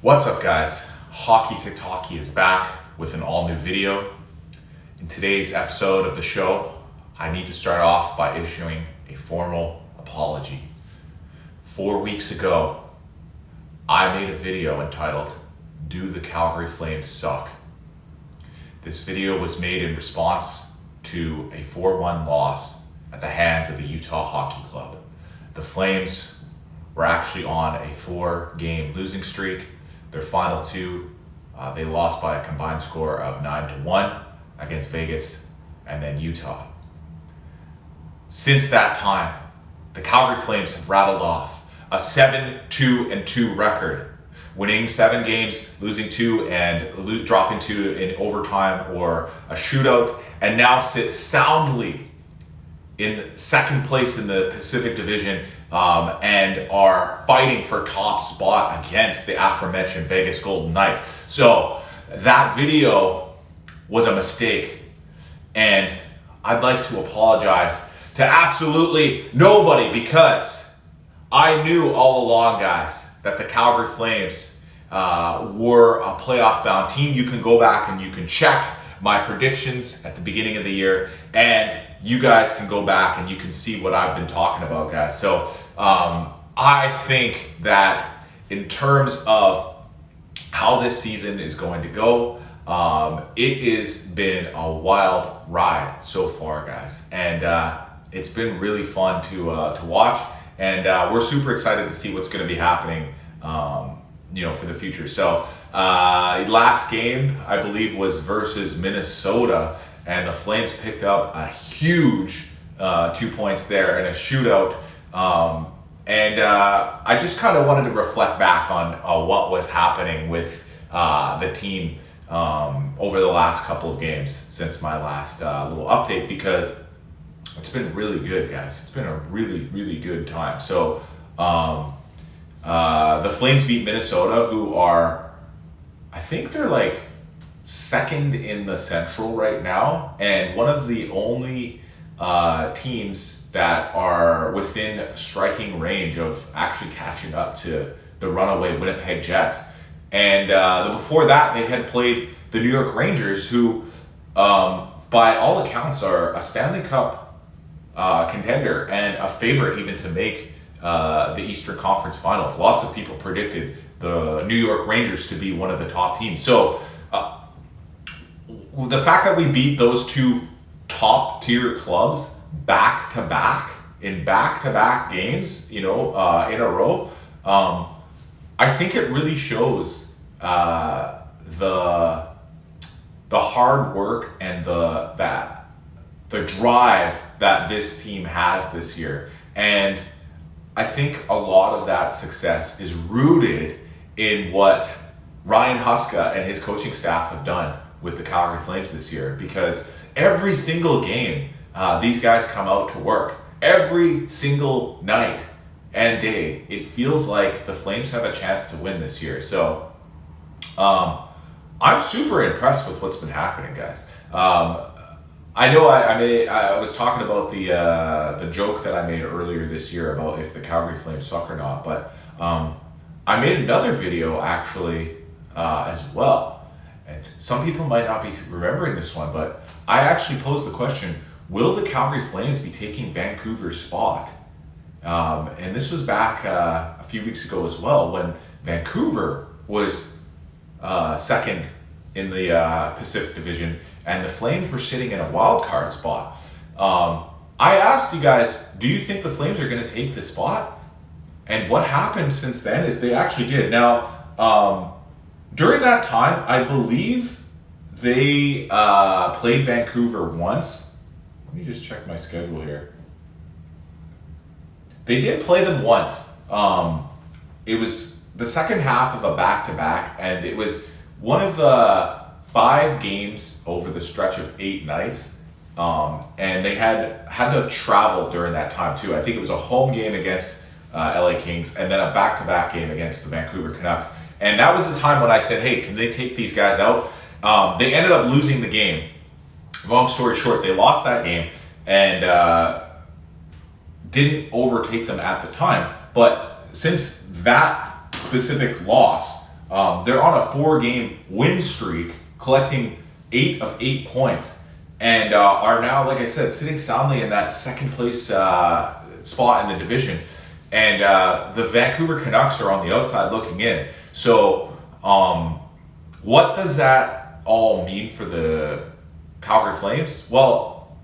What's up, guys? HockeyTikTockey is back with an all-new video. In today's episode of the show, I need to start off by issuing a formal apology. 4 weeks ago, I made a video entitled, "Do the Calgary Flames Suck?" This video was made in response to a 4-1 loss at the hands of the Utah Hockey Club. The Flames were actually on a 4-game losing streak. Their final two, they lost by a combined score of 9-1 against Vegas and then Utah. Since that time, the Calgary Flames have rattled off a 7-2-2 record, winning 7 games, losing 2, and dropping 2 in overtime or a shootout, and now sit soundly in second place in the Pacific Division and are fighting for top spot against the aforementioned Vegas Golden Knights. So that video was a mistake, and I'd like to apologize to absolutely nobody, because I knew all along, guys, that the Calgary Flames were a playoff-bound team. You can go back and you can check my predictions at the beginning of the year, and you guys can go back and you can see what I've been talking about, guys. So I think that in terms of how this season is going to go, it has been a wild ride so far, guys, and it's been really fun to watch, and we're super excited to see what's going to be happening for the future. So last game, I believe, was versus Minnesota, and the Flames picked up a huge 2 points there in a shootout. And I just kind of wanted to reflect back on what was happening with the team over the last couple of games since my last little update, because it's been really good, guys. It's been a really, really good time. So the Flames beat Minnesota, who are, I think they're like second in the Central right now, and one of the only teams that are within striking range of actually catching up to the runaway Winnipeg Jets. And before that, they had played the New York Rangers, who by all accounts are a Stanley Cup contender and a favorite even to make the Eastern Conference Finals. Lots of people predicted the New York Rangers to be one of the top teams. So the fact that we beat those two top tier clubs back to back games, in a row, I think it really shows the hard work and the drive that this team has this year. And I think a lot of that success is rooted in what Ryan Huska and his coaching staff have done with the Calgary Flames this year, because every single game, these guys come out to work. Every single night and day, it feels like the Flames have a chance to win this year. So I'm super impressed with what's been happening, guys. I know I was talking about the joke that I made earlier this year about if the Calgary Flames suck or not, but I made another video actually as well. And some people might not be remembering this one, but I actually posed the question, will the Calgary Flames be taking Vancouver's spot? And this was back a few weeks ago as well, when Vancouver was second in the Pacific Division, and the Flames were sitting in a wild card spot. I asked you guys, do you think the Flames are going to take this spot? And what happened since then is they actually did. Now, during that time, I believe they played Vancouver once. Let me just check my schedule here. They did play them once. It was the second half of a back-to-back, and it was one of the 5 games over the stretch of 8 nights. And they had to travel during that time too. I think it was a home game against LA Kings, and then a back-to-back game against the Vancouver Canucks. And that was the time when I said, hey, can they take these guys out? They ended up losing the game. Long story short, they lost that game and didn't overtake them at the time. But since that specific loss, They're on a 4-game win streak, collecting 8 of 8 points, and are now, like I said, sitting soundly in that second place spot in the division. And the Vancouver Canucks are on the outside looking in. So what does that all mean for the Calgary Flames? Well,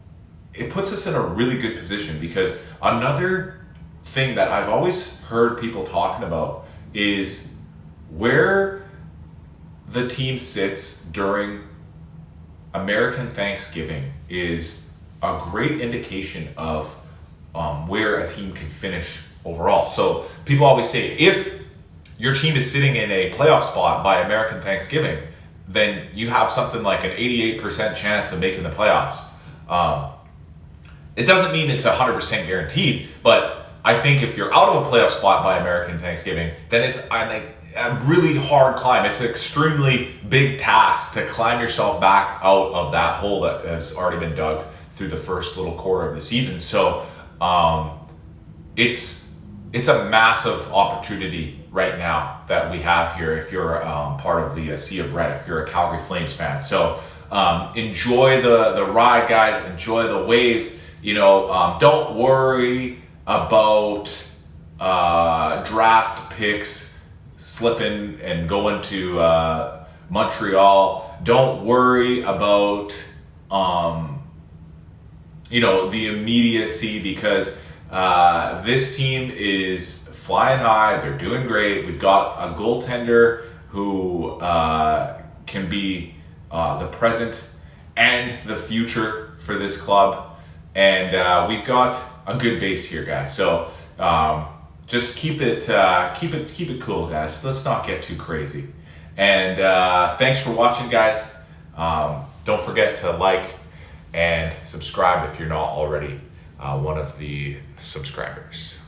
it puts us in a really good position, because another thing that I've always heard people talking about is where the team sits during American Thanksgiving is a great indication of where a team can finish overall. So people always say, if your team is sitting in a playoff spot by American Thanksgiving, then you have something like an 88% chance of making the playoffs. It doesn't mean it's 100% guaranteed, but I think if you're out of a playoff spot by American Thanksgiving, then it's a really hard climb. It's an extremely big task to climb yourself back out of that hole that has already been dug through the first little quarter of the season. So it's a massive opportunity right now that we have here if you're part of the Sea of Red, if you're a Calgary Flames fan. So enjoy the ride, guys. Enjoy the waves. Don't worry about draft picks slipping and going to Montreal. Don't worry about the immediacy, because this team is flying high. They're doing great. We've got a goaltender who can be the present and the future for this club, and we've got a good base here, guys. So just keep it cool, guys. Let's not get too crazy. And thanks for watching, guys. Don't forget to like and subscribe if you're not already one of the subscribers.